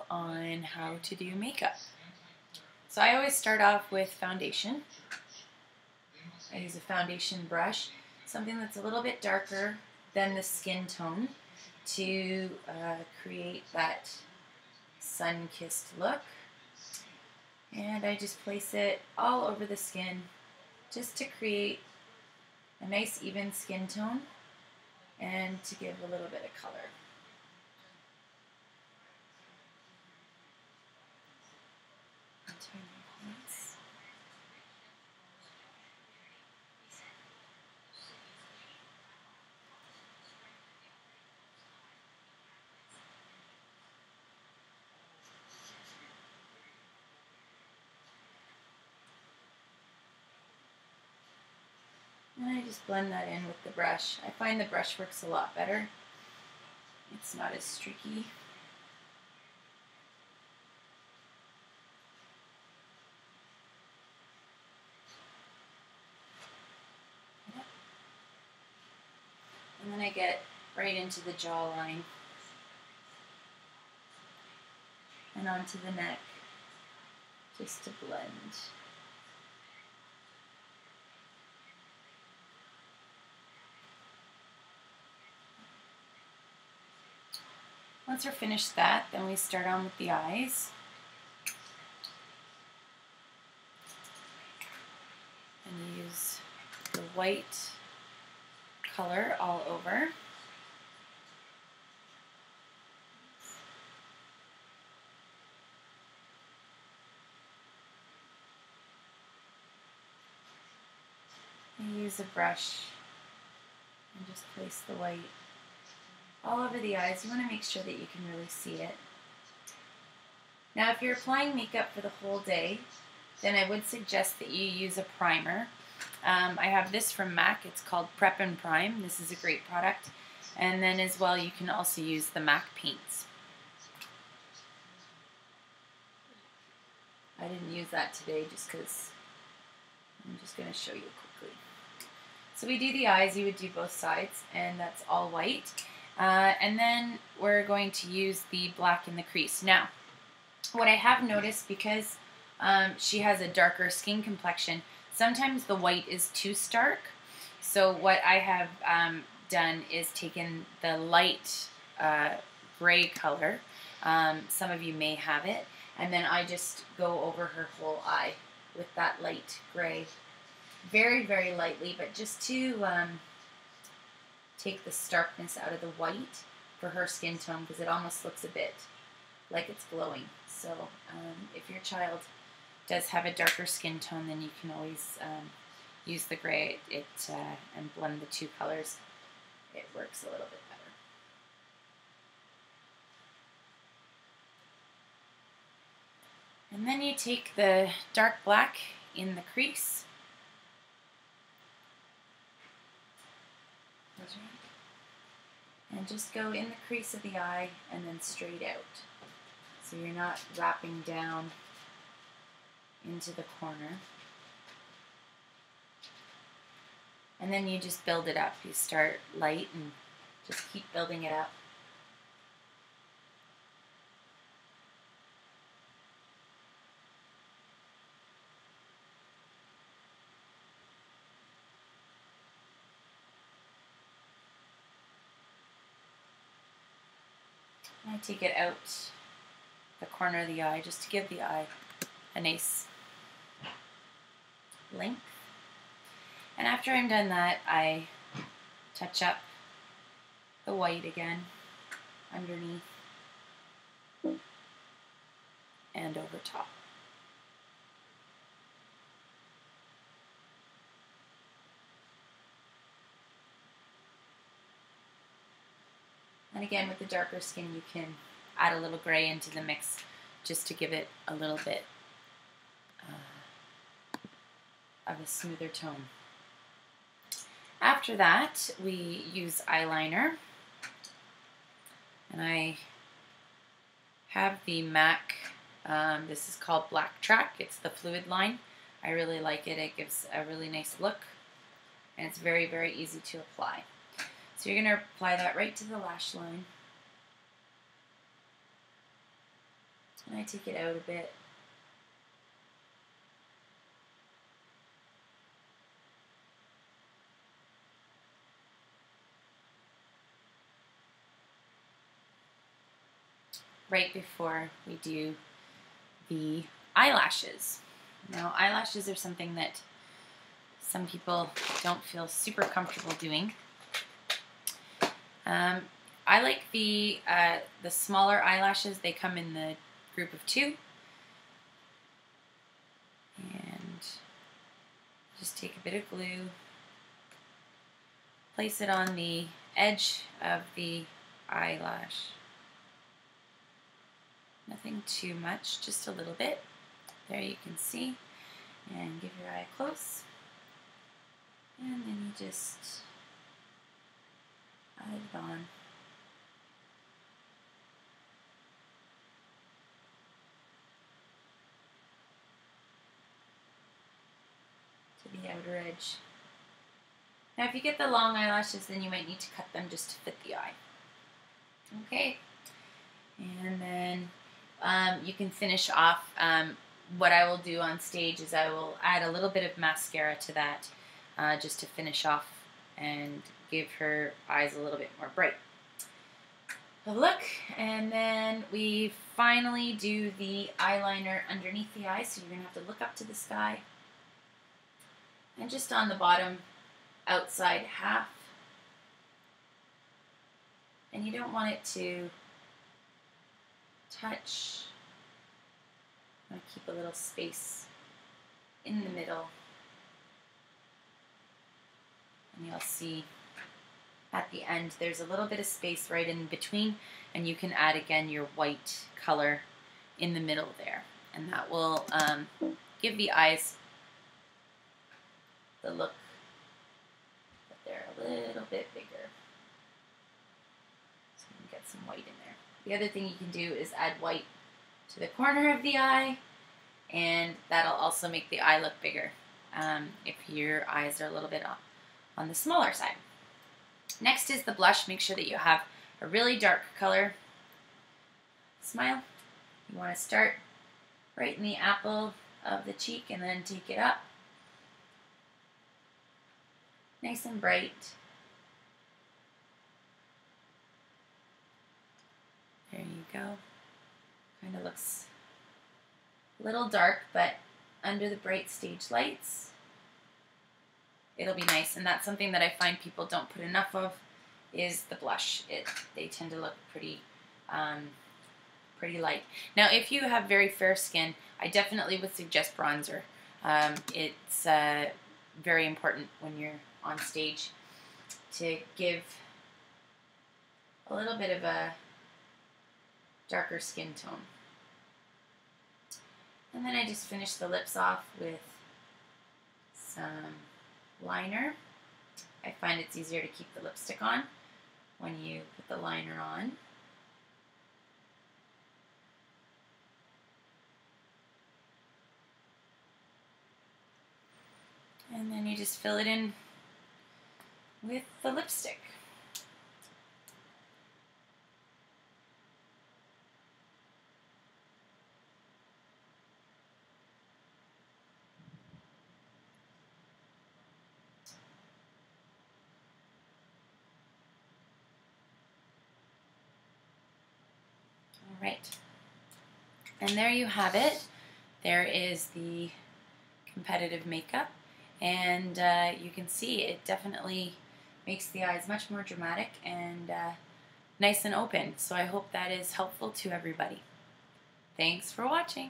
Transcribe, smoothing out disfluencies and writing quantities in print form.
on how to do makeup. So I always start off with foundation. I use a foundation brush, something that's a little bit darker than the skin tone to create that sun-kissed look. And I just place it all over the skin just to create a nice even skin tone and to give a little bit of color. And I just blend that in with the brush. I find the brush works a lot better. It's not as streaky. And then I get right into the jawline and onto the neck just to blend. Once we're finished that, then we start on with the eyes. And use the white color all over. And use a brush and just place the white all over the eyes. You want to make sure that you can really see it. Now, if you're applying makeup for the whole day, then I would suggest that you use a primer. I have this from MAC. It's called Prep and Prime. This is a great product. And then as well, you can also use the MAC paints. I didn't use that today just because I'm just going to show you quickly. So we do the eyes. You would do both sides, and that's all white. And then we're going to use the black in the crease. Now, what I have noticed, because she has a darker skin complexion, sometimes the white is too stark. So what I have done is taken the light gray color. Some of you may have it. And then I just go over her whole eye with that light gray. Very, very lightly, but just to take the starkness out of the white for her skin tone, because it almost looks a bit like it's glowing. So if your child does have a darker skin tone, then you can always use the gray and blend the two colors. It works a little bit better. And then you take the dark black in the crease. And just go in the crease of the eye and then straight out. So you're not wrapping down into the corner. And then you just build it up. You start light and just keep building it up. I take it out the corner of the eye just to give the eye a nice length. And after I'm done that, I touch up the white again underneath and over top. And again, with the darker skin, you can add a little gray into the mix just to give it a little bit of a smoother tone. After that, we use eyeliner. And I have the MAC, this is called Black Track. It's the fluid line. I really like it. It gives a really nice look. And it's very, very easy to apply. So you're going to apply that right to the lash line. And I take it out a bit. Right before we do the eyelashes. Now, eyelashes are something that some people don't feel super comfortable doing. I like the smaller eyelashes. They come in the group of 2. And just take a bit of glue, place it on the edge of the eyelash. Nothing too much, just a little bit. There you can see. And give your eye close. And then you just add it on. To the outer edge. Now if you get the long eyelashes, then you might need to cut them just to fit the eye. Okay. And then you can finish off. What I will do on stage is I will add a little bit of mascara to that just to finish off and give her eyes a little bit more bright. A look, and then we finally do the eyeliner underneath the eye, so you're going to have to look up to the sky. And just on the bottom outside half. And you don't want it to touch. I'm going to keep a little space in the middle. And you'll see at the end there's a little bit of space right in between, and you can add again your white color in the middle there. And that will give the eyes the look that they're a little bit bigger. So you can get some white in there. The other thing you can do is add white to the corner of the eye, and that'll also make the eye look bigger if your eyes are a little bit on the smaller side. Next is the blush. Make sure that you have a really dark color. Smile. You want to start right in the apple of the cheek and then take it up. Nice and bright. There you go. Kind of looks a little dark, but under the bright stage lights, it'll be nice. And that's something that I find people don't put enough of, is the blush. They tend to look pretty pretty light. Now, if you have very fair skin, I definitely would suggest bronzer. It's very important when you're on stage to give a little bit of a darker skin tone. And then I just finish the lips off with some liner. I find it's easier to keep the lipstick on when you put the liner on. And then you just fill it in with the lipstick. All right. And there you have it. There is the competitive makeup. And you can see it definitely makes the eyes much more dramatic and nice and open. So I hope that is helpful to everybody. Thanks for watching.